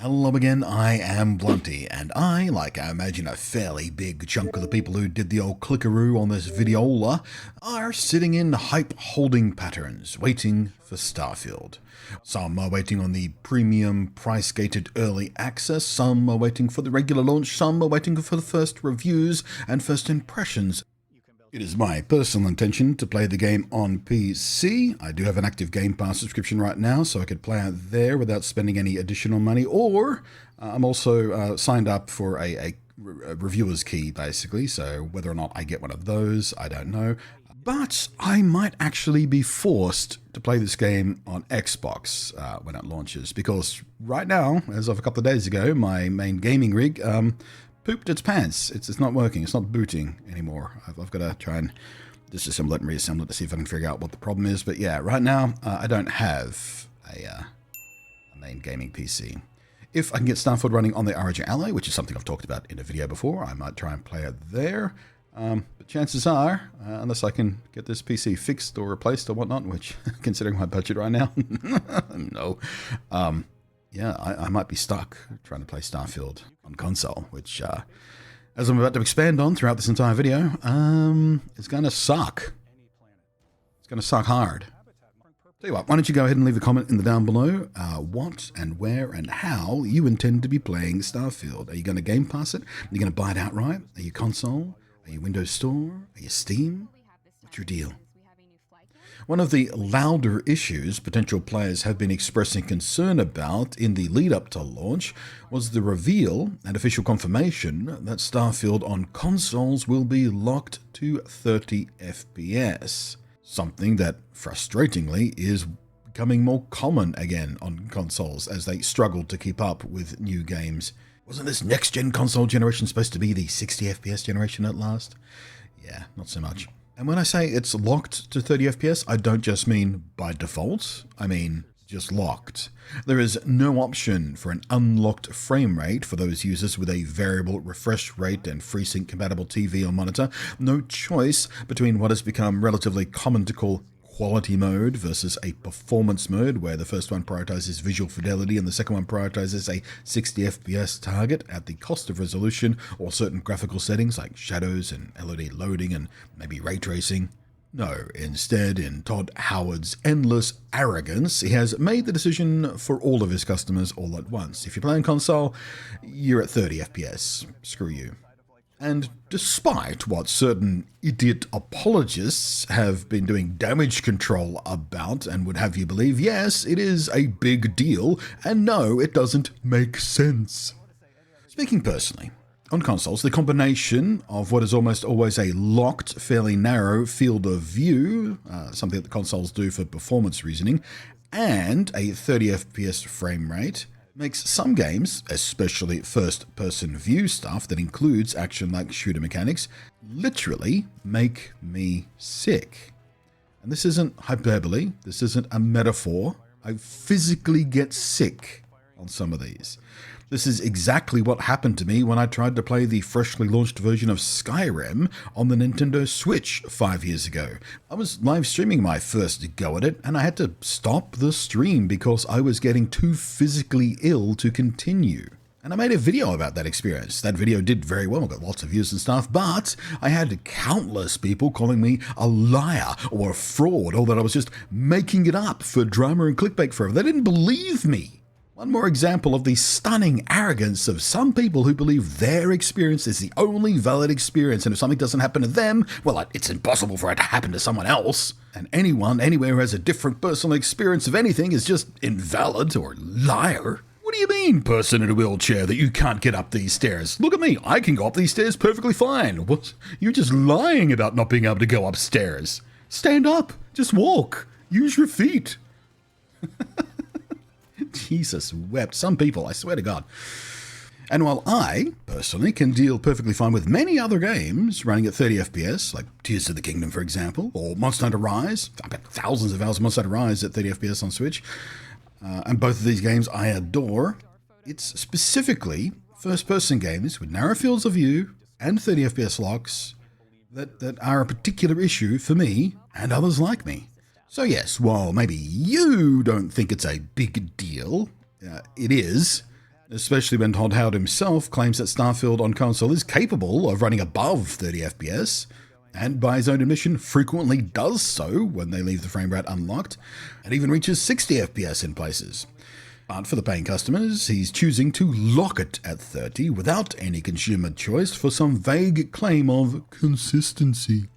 Hello again, I am Blunty, and I, like I imagine a fairly big chunk of the people who did the old clickaroo on this videola, are sitting in hype holding patterns, waiting for Starfield. Some are waiting on the premium price-gated early access, some are waiting for the regular launch, some are waiting for the first reviews and first impressions. It is my personal intention to play the game on PC. I do have an active Game Pass subscription right now, so I could play it there without spending any additional money. Or I'm also signed up for a reviewer's key, basically. So whether or not I get one of those, I don't know. But I might actually be forced to play this game on Xbox when it launches. Because right now, as of a couple of days ago, my main gaming rig pooped its pants. It's not working. It's not booting anymore. I've got to try and disassemble it and reassemble it to see if I can figure out what the problem is. But yeah, right now I don't have a main gaming PC. If I can get Starfield running on the Origin Ally, which is something I've talked about in a video before, I might try and play it there. But chances are, unless I can get this PC fixed or replaced or whatnot, which considering my budget right now, no. Yeah, I might be stuck trying to play Starfield on console, which, as I'm about to expand on throughout this entire video, it's going to suck. It's going to suck hard. Tell you what, why don't you go ahead and leave a comment in the down below what and where and how you intend to be playing Starfield. Are you going to Game Pass it? Are you going to buy it outright? Are you console? Are you Windows Store? Are you Steam? What's your deal? One of the louder issues potential players have been expressing concern about in the lead-up to launch was the reveal and official confirmation that Starfield on consoles will be locked to 30 FPS, something that, frustratingly, is becoming more common again on consoles as they struggle to keep up with new games. Wasn't this next-gen console generation supposed to be the 60 FPS generation at last? Yeah, not so much. And when I say it's locked to 30 FPS, I don't just mean by default, I mean just locked. There is no option for an unlocked frame rate for those users with a variable refresh rate and FreeSync compatible TV or monitor. No choice between what has become relatively common to call quality mode versus a performance mode, where the first one prioritizes visual fidelity and the second one prioritizes a 60 FPS target at the cost of resolution or certain graphical settings like shadows and LED loading and maybe ray tracing. No, instead, in Todd Howard's endless arrogance, he has made the decision for all of his customers all at once. If you're playing console, you're at 30 FPS. Screw you. And despite what certain idiot apologists have been doing damage control about and would have you believe, yes, it is a big deal, and no, it doesn't make sense. Speaking personally, on consoles, the combination of what is almost always a locked, fairly narrow field of view, something that the consoles do for performance reasoning, and a 30 FPS frame rate, makes some games, especially first-person view stuff that includes action-like shooter mechanics, literally make me sick. And this isn't hyperbole, this isn't a metaphor. I physically get sick on some of these. This is exactly what happened to me when I tried to play the freshly launched version of Skyrim on the Nintendo Switch 5 years ago. I was live streaming my first go at it, and I had to stop the stream because I was getting too physically ill to continue. And I made a video about that experience. That video did very well, got lots of views and stuff, but I had countless people calling me a liar or a fraud, or that I was just making it up for drama and clickbait forever. They didn't believe me. One more example of the stunning arrogance of some people who believe their experience is the only valid experience, and if something doesn't happen to them, well, it's impossible for it to happen to someone else. And anyone, anywhere who has a different personal experience of anything is just invalid or liar. What do you mean, person in a wheelchair, that you can't get up these stairs? Look at me, I can go up these stairs perfectly fine. What? You're just lying about not being able to go upstairs. Stand up, just walk, use your feet. Jesus wept. Some people, I swear to God. And while I, personally, can deal perfectly fine with many other games running at 30 FPS, like Tears of the Kingdom, for example, or Monster Hunter Rise, I've got thousands of hours of Monster Hunter Rise at 30 FPS on Switch, and both of these games I adore, it's specifically first-person games with narrow fields of view and 30 FPS locks that are a particular issue for me and others like me. So yes, while maybe you don't think it's a big deal, it is, especially when Todd Howard himself claims that Starfield on console is capable of running above 30 FPS, and by his own admission frequently does so when they leave the frame rate unlocked, and even reaches 60 FPS in places. But for the paying customers, he's choosing to lock it at 30 without any consumer choice for some vague claim of consistency.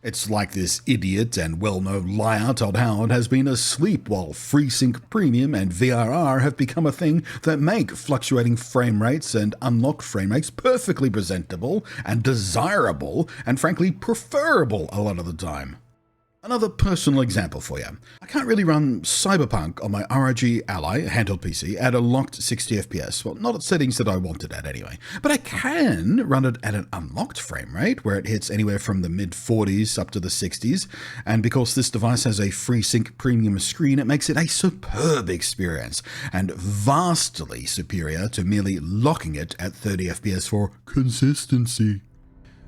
It's like this idiot and well-known liar Todd Howard has been asleep while FreeSync Premium and VRR have become a thing that make fluctuating frame rates and unlocked frame rates perfectly presentable and desirable and frankly preferable a lot of the time. Another personal example for you. I can't really run Cyberpunk on my ROG Ally handheld PC at a locked 60 FPS, well, not at settings that I want it at anyway, but I can run it at an unlocked frame rate where it hits anywhere from the mid-40s up to the 60s, and because this device has a FreeSync Premium screen, it makes it a superb experience, and vastly superior to merely locking it at 30 FPS for consistency.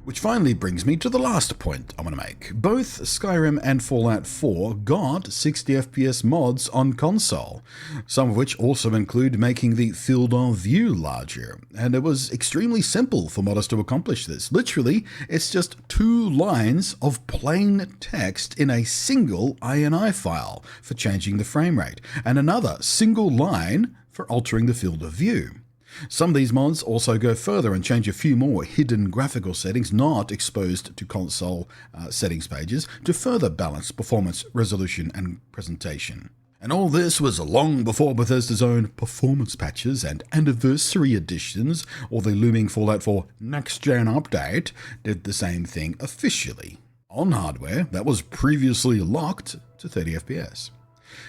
Which finally brings me to the last point I want to make. Both Skyrim and Fallout 4 got 60 FPS mods on console, some of which also include making the field of view larger, and it was extremely simple for modders to accomplish this. Literally, it's just 2 lines of plain text in a single INI file for changing the frame rate, and another single line for altering the field of view. Some of these mods also go further and change a few more hidden graphical settings not exposed to console settings pages to further balance performance, resolution, and presentation. And all this was long before Bethesda's own performance patches and anniversary editions, or the looming Fallout 4 next-gen update, did the same thing officially, on hardware that was previously locked to 30 FPS.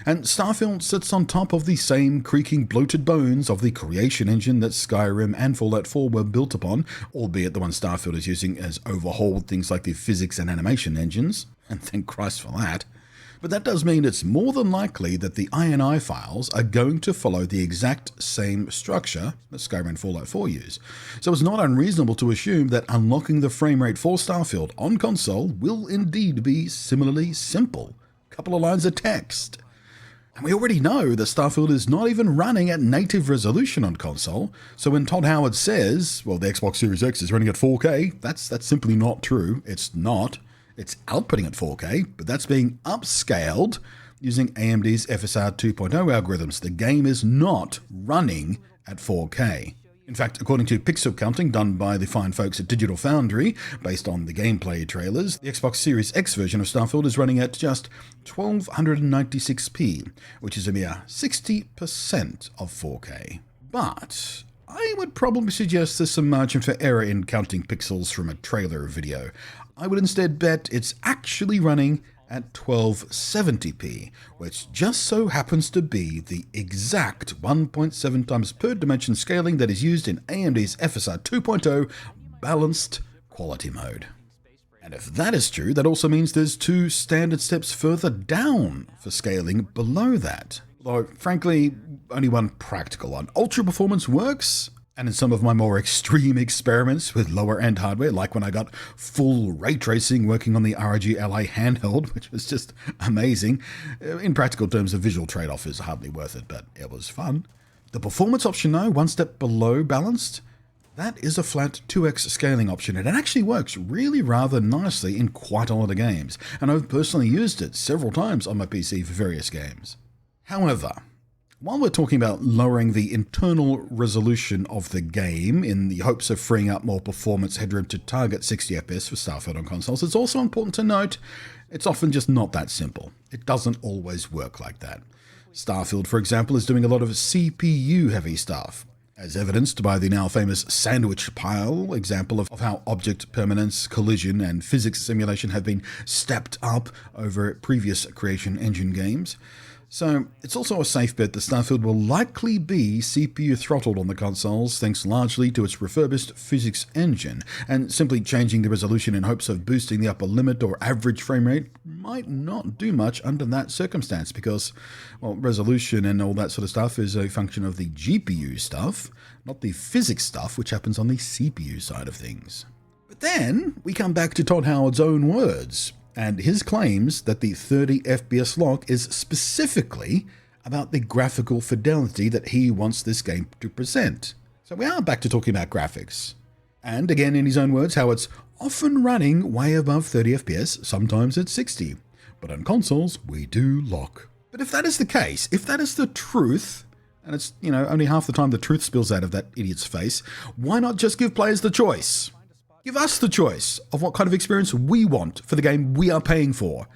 And Starfield sits on top of the same creaking bloated bones of the creation engine that Skyrim and Fallout 4 were built upon, albeit the one Starfield is using has overhauled things like the physics and animation engines, and thank Christ for that. But that does mean it's more than likely that the INI files are going to follow the exact same structure that Skyrim and Fallout 4 use. So it's not unreasonable to assume that unlocking the frame rate for Starfield on console will indeed be similarly simple. A couple of lines of text. And we already know that Starfield is not even running at native resolution on console, so when Todd Howard says, well, the Xbox Series X is running at 4K, that's simply not true. It's not. It's outputting at 4K, but that's being upscaled using AMD's FSR 2.0 algorithms. The game is not running at 4K. In fact, according to pixel counting done by the fine folks at Digital Foundry, based on the gameplay trailers, the Xbox Series X version of Starfield is running at just 1296p, which is a mere 60% of 4K. But I would probably suggest there's some margin for error in counting pixels from a trailer video. I would instead bet it's actually running at 1270p, which just so happens to be the exact 1.7 times per dimension scaling that is used in AMD's FSR 2.0 balanced quality mode. And if that is true, that also means there's 2 standard steps further down for scaling below that. Though, frankly, only one practical one. Ultra performance works, and in some of my more extreme experiments with lower-end hardware, like when I got full ray tracing working on the ROG Ally handheld, which was just amazing. In practical terms, the visual trade-off is hardly worth it, but it was fun. The performance option, though, one step below balanced, that is a flat 2x scaling option, and it actually works really rather nicely in quite a lot of games, and I've personally used it several times on my PC for various games. However, while we're talking about lowering the internal resolution of the game in the hopes of freeing up more performance headroom to target 60 FPS for Starfield on consoles, it's also important to note it's often just not that simple. It doesn't always work like that. Starfield, for example, is doing a lot of CPU-heavy stuff, as evidenced by the now famous sandwich pile example of how object permanence, collision, and physics simulation have been stepped up over previous creation engine games. So it's also a safe bet that Starfield will likely be CPU throttled on the consoles thanks largely to its refurbished physics engine, and simply changing the resolution in hopes of boosting the upper limit or average frame rate might not do much under that circumstance because, well, resolution and all that sort of stuff is a function of the GPU stuff, not the physics stuff which happens on the CPU side of things. But then we come back to Todd Howard's own words, and his claims that the 30 FPS lock is specifically about the graphical fidelity that he wants this game to present. So we are back to talking about graphics. And again, in his own words, how it's often running way above 30 FPS, sometimes at 60. But on consoles, we do lock. But if that is the case, if that is the truth, and it's, only half the time the truth spills out of that idiot's face, why not just give players the choice? Give us the choice of what kind of experience we want for the game we are paying for.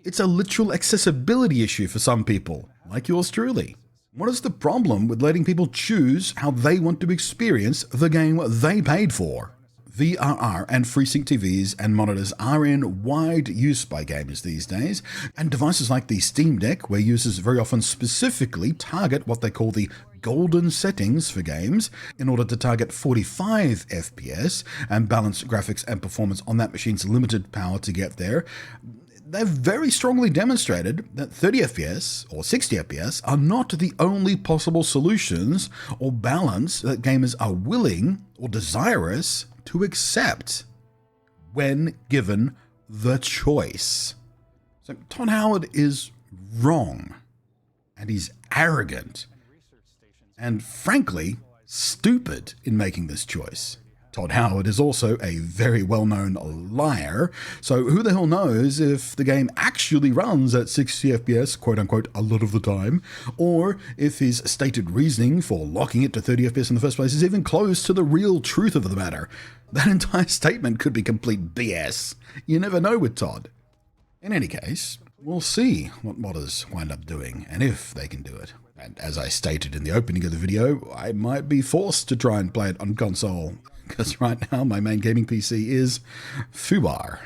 It's a literal accessibility issue for some people, like yours truly. What is the problem with letting people choose how they want to experience the game they paid for? VRR and FreeSync TVs and monitors are in wide use by gamers these days, and devices like the Steam Deck, where users very often specifically target what they call the golden settings for games in order to target 45 FPS and balance graphics and performance on that machine's limited power to get there. They've very strongly demonstrated that 30 FPS or 60 FPS are not the only possible solutions or balance that gamers are willing or desirous to accept when given the choice. So Todd Howard is wrong, and he's arrogant, and frankly, stupid in making this choice. Todd Howard is also a very well-known liar, so who the hell knows if the game actually runs at 60 FPS, quote-unquote, a lot of the time, or if his stated reasoning for locking it to 30 FPS in the first place is even close to the real truth of the matter. That entire statement could be complete BS. You never know with Todd. In any case, we'll see what modders wind up doing, and if they can do it. And as I stated in the opening of the video, I might be forced to try and play it on console, because right now my main gaming PC is FUBAR.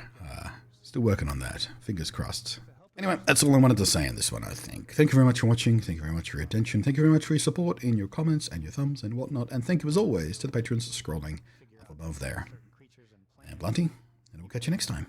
Still working on that. Fingers crossed. Anyway, that's all I wanted to say in this one, I think. Thank you very much for watching. Thank you very much for your attention. Thank you very much for your support in your comments and your thumbs and whatnot. And thank you, as always, to the patrons scrolling up above there. I'm Blunty, and we'll catch you next time.